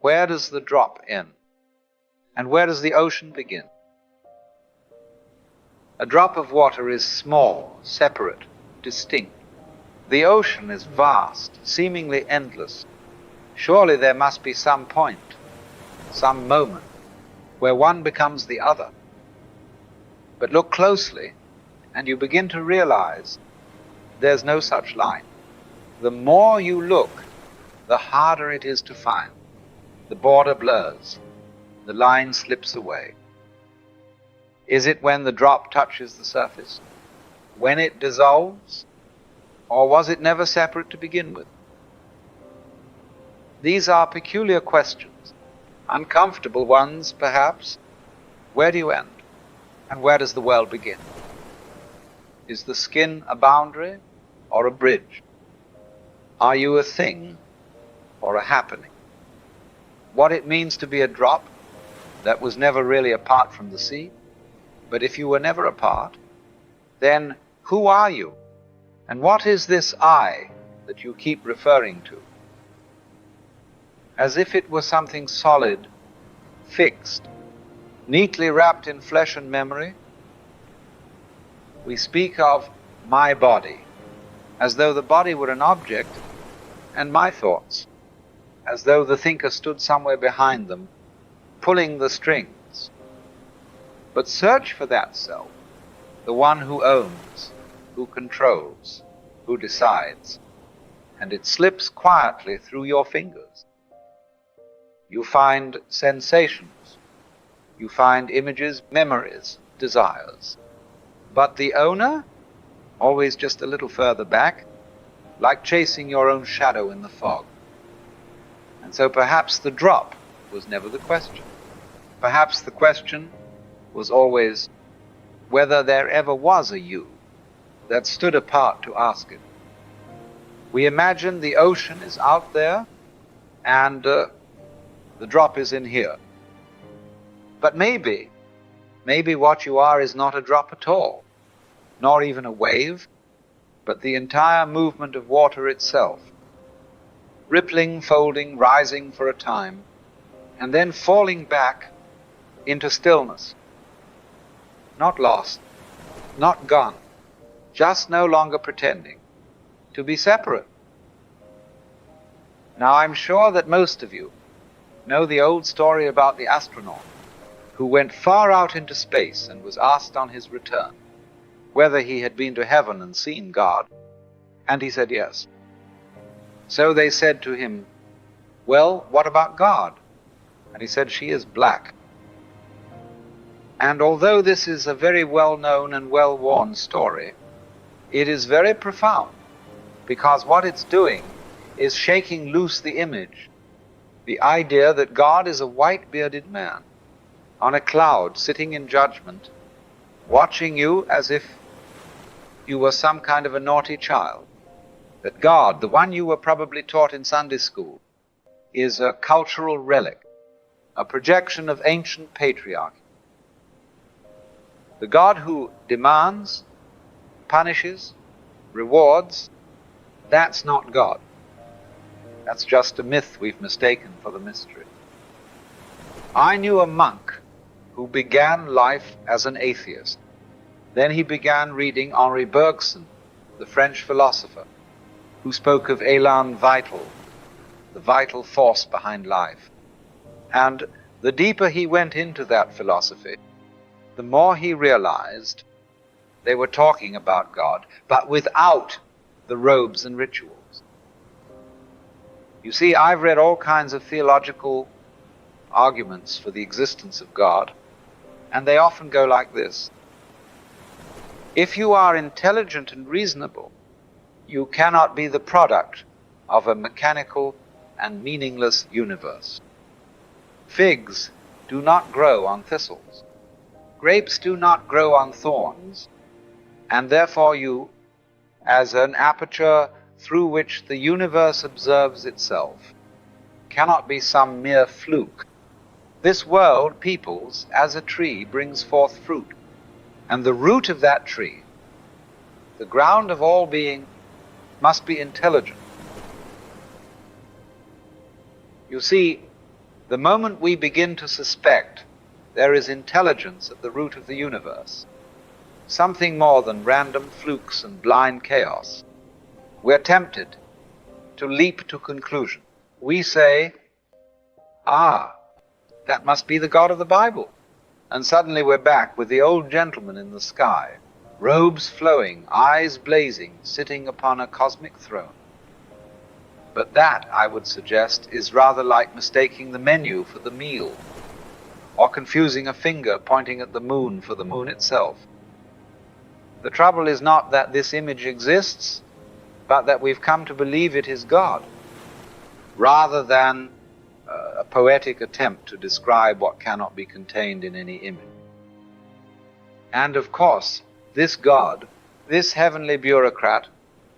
Where does the drop end? And where does the ocean begin? A drop of water is small, separate, distinct. The ocean is vast, seemingly endless. Surely there must be some point, some moment, where one becomes the other. But look closely, and you begin to realize there's no such line. The more you look, the harder it is to find. The border blurs, the line slips away. Is it when the drop touches the surface? When it dissolves? Or was it never separate to begin with? These are peculiar questions, uncomfortable ones, perhaps. Where do you end? And where does the world begin? Is the skin a boundary or a bridge? Are you a thing or a happening? What it means to be a drop that was never really apart from the sea? But if you were never apart, then who are you? And what is this I that you keep referring to? As if it were something solid, fixed, neatly wrapped in flesh and memory, we speak of my body, as though the body were an object, and my thoughts, as though the thinker stood somewhere behind them, pulling the strings. But search for that self, the one who owns, who controls, who decides, and it slips quietly through your fingers. You find sensations, you find images, memories, desires. But the owner, always just a little further back, like chasing your own shadow in the fog. And so perhaps the drop was never the question. Perhaps the question was always whether there ever was a you that stood apart to ask it. We imagine the ocean is out there and the drop is in here. But maybe what you are is not a drop at all, nor even a wave, but the entire movement of water itself, rippling, folding, rising for a time, and then falling back into stillness. Not lost, not gone, just no longer pretending to be separate. Now I'm sure that most of you know the old story about the astronaut who went far out into space and was asked on his return whether he had been to heaven and seen God, and he said yes. So they said to him, well, what about God? And he said, she is black. And although this is a very well-known and well-worn story, it is very profound, because what it's doing is shaking loose the image, the idea that God is a white-bearded man on a cloud sitting in judgment, watching you as if you were some kind of a naughty child. That God, the one you were probably taught in Sunday school, is a cultural relic, a projection of ancient patriarchy. The God who demands, punishes, rewards, that's not God. That's just a myth we've mistaken for the mystery. I knew a monk who began life as an atheist. Then he began reading Henri Bergson, the French philosopher, who spoke of élan vital, the vital force behind life. And the deeper he went into that philosophy, the more he realized they were talking about God, but without the robes and rituals. You see, I've read all kinds of theological arguments for the existence of God, and they often go like this. If you are intelligent and reasonable, you cannot be the product of a mechanical and meaningless universe. Figs do not grow on thistles. Grapes do not grow on thorns, and therefore you, as an aperture through which the universe observes itself, cannot be some mere fluke. This world peoples as a tree brings forth fruit, and the root of that tree, the ground of all being, must be intelligent. You see, The moment we begin to suspect there is intelligence at the root of the universe, something more than random flukes and blind chaos, we're tempted to leap to conclusion. We say, that must be the God of the Bible. And suddenly we're back with the old gentleman in the sky, robes flowing, eyes blazing, sitting upon a cosmic throne. But that, I would suggest, is rather like mistaking the menu for the meal, or confusing a finger pointing at the moon for the moon itself. The trouble is not that this image exists, but that we've come to believe it is God, rather than a poetic attempt to describe what cannot be contained in any image. And of course, this God, this heavenly bureaucrat,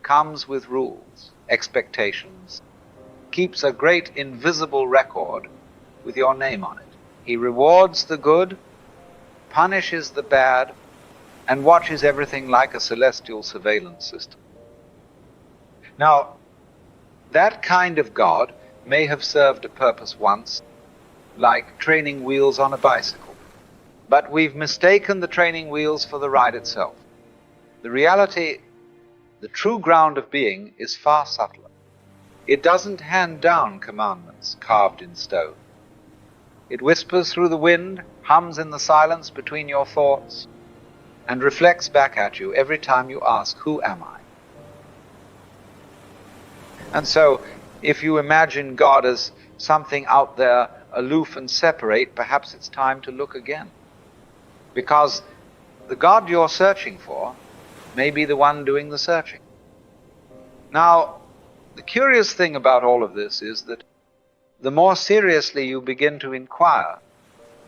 comes with rules, expectations, keeps a great invisible record with your name on it. He rewards the good, punishes the bad, and watches everything like a celestial surveillance system. Now, that kind of God may have served a purpose once, like training wheels on a bicycle. But we've mistaken the training wheels for the ride itself. The reality, the true ground of being, is far subtler. It doesn't hand down commandments carved in stone. It whispers through the wind, hums in the silence between your thoughts, and reflects back at you every time you ask, "Who am I?" And so, if you imagine God as something out there aloof and separate, perhaps it's time to look again. Because the God you're searching for may be the one doing the searching. Now, the curious thing about all of this is that the more seriously you begin to inquire,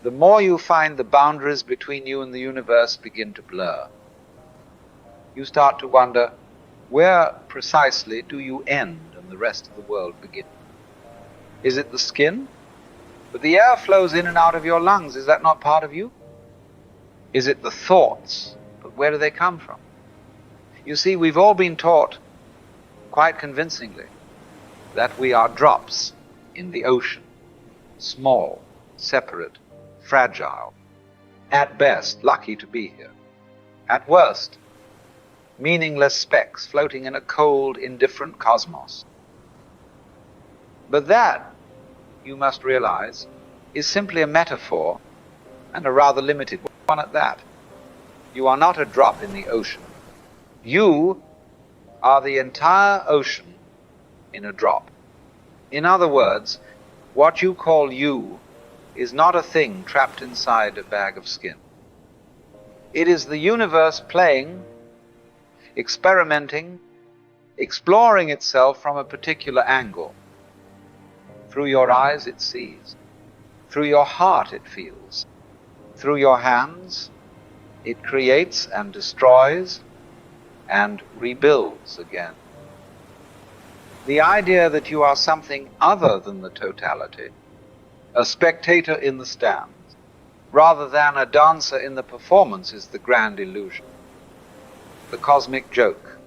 the more you find the boundaries between you and the universe begin to blur. You start to wonder, where precisely do you end and the rest of the world begin? Is it the skin? But the air flows in and out of your lungs. Is that not part of you? Is it the thoughts? But where do they come from? You see, we've all been taught, quite convincingly, that we are drops in the ocean, small, separate, fragile, at best lucky to be here, at worst meaningless specks floating in a cold, indifferent cosmos. But that, you must realize, is simply a metaphor, and a rather limited one at that. You are not a drop in the ocean. You are the entire ocean in a drop. In other words, what you call you is not a thing trapped inside a bag of skin. It is the universe playing, experimenting, exploring itself from a particular angle. Through your eyes it sees. Through your heart it feels. Through your hands it creates and destroys and rebuilds again. The idea that you are something other than the totality, a spectator in the stands, rather than a dancer in the performance, is the grand illusion, the cosmic joke.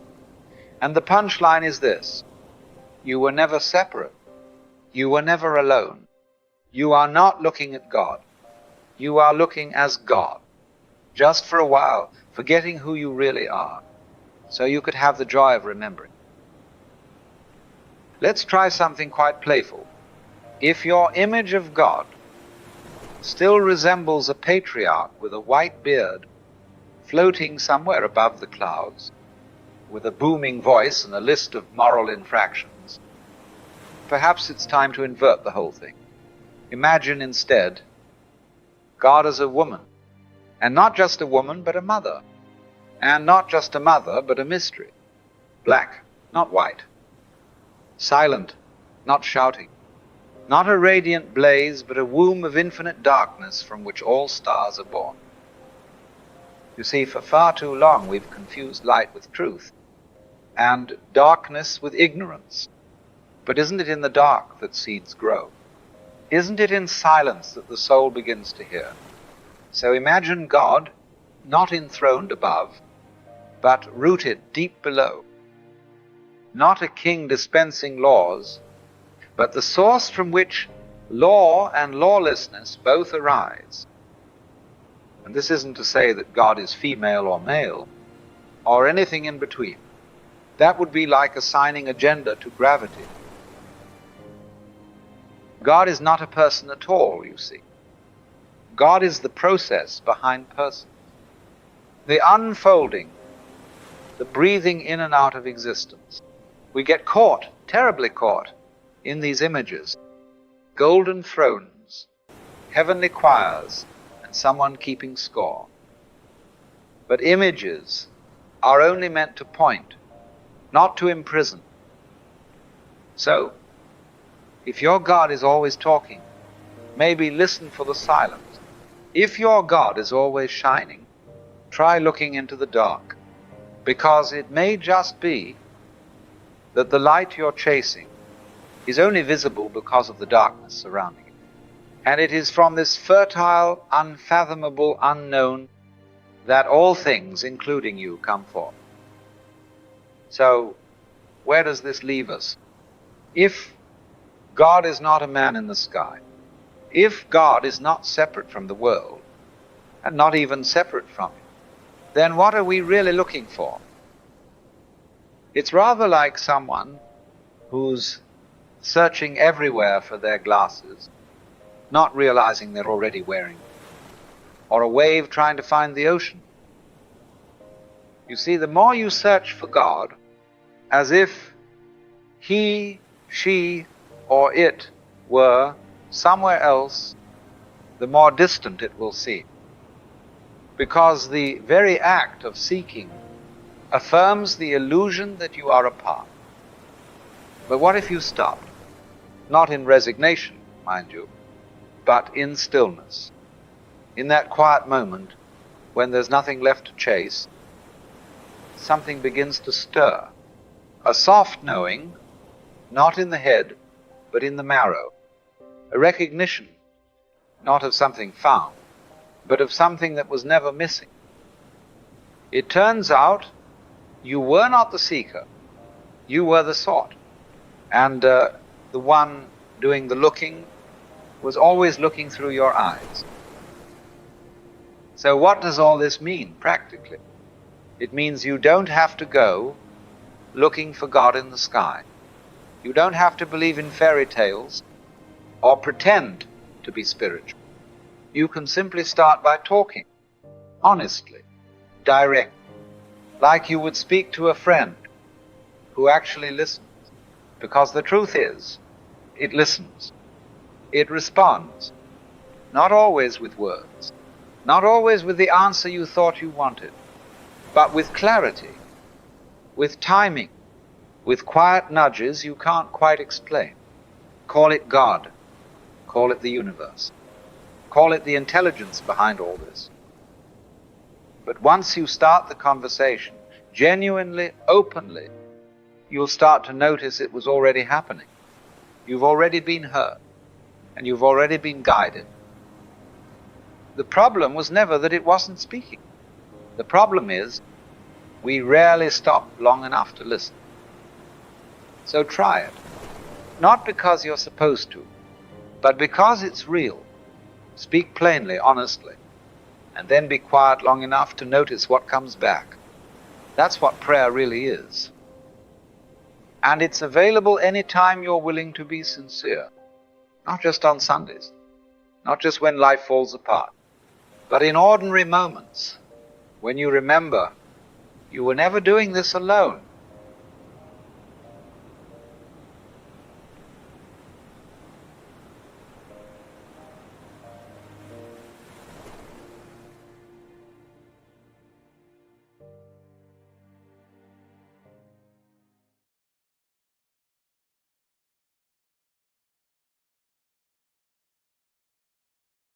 And the punchline is this: you were never separate. You were never alone. You are not looking at God. You are looking as God, just for a while, forgetting who you really are, so you could have the joy of remembering. Let's try something quite playful. If your image of God still resembles a patriarch with a white beard, floating somewhere above the clouds, with a booming voice and a list of moral infractions, perhaps it's time to invert the whole thing. Imagine instead God as a woman, and not just a woman, but a mother, and not just a mother, but a mystery, black, not white, silent, not shouting, not a radiant blaze, but a womb of infinite darkness from which all stars are born. You see, for far too long we've confused light with truth, and darkness with ignorance. But isn't it in the dark that seeds grow? Isn't it in silence that the soul begins to hear? So imagine God, not enthroned above, but rooted deep below. Not a king dispensing laws, but the source from which Law and lawlessness both arise. And this isn't to say that God is female or male, or anything in between. That would be like assigning a gender to gravity. God is not a person at all, you see. God is the process behind persons. The unfolding, the breathing in and out of existence. We get caught, terribly caught, in these images. Golden thrones, heavenly choirs, and someone keeping score. But images are only meant to point, not to imprison. So, if your God is always talking, maybe listen for the silence. If your God is always shining, try looking into the dark, because it may just be that the light you're chasing is only visible because of the darkness surrounding it. And it is from this fertile, unfathomable unknown that all things, including you, come forth. So, where does this leave us? If God is not a man in the sky, if God is not separate from the world, and not even separate from it, then what are we really looking for? It's rather like someone who's searching everywhere for their glasses, not realizing they're already wearing them, or a wave trying to find the ocean. You see, the more you search for God, as if he, she, or it were somewhere else, the more distant it will seem. Because the very act of seeking affirms the illusion that you are a part. But what if you stopped? Not in resignation, mind you, but in stillness. In that quiet moment when there's nothing left to chase, something begins to stir. A soft knowing, not in the head, but in the marrow. A recognition, not of something found, but of something that was never missing. It turns out you were not the seeker, you were the sought. And the one doing the looking was always looking through your eyes. So what does all this mean practically? It means you don't have to go looking for God in the sky. You don't have to believe in fairy tales or pretend to be spiritual. You can simply start by talking, honestly, directly, like you would speak to a friend who actually listens. Because the truth is, it listens. It responds, not always with words, not always with the answer you thought you wanted, but with clarity, with timing, with quiet nudges you can't quite explain. Call it God. Call it the universe. Call it the intelligence behind all this. But once you start the conversation, genuinely, openly, you'll start to notice it was already happening. You've already been heard, and you've already been guided. The problem was never that it wasn't speaking. The problem is, we rarely stop long enough to listen. So try it. Not because you're supposed to, but because it's real. Speak plainly, honestly, and then be quiet long enough to notice what comes back. That's what prayer really is. And it's available any time you're willing to be sincere. Not just on Sundays, not just when life falls apart, but in ordinary moments when you remember you were never doing this alone.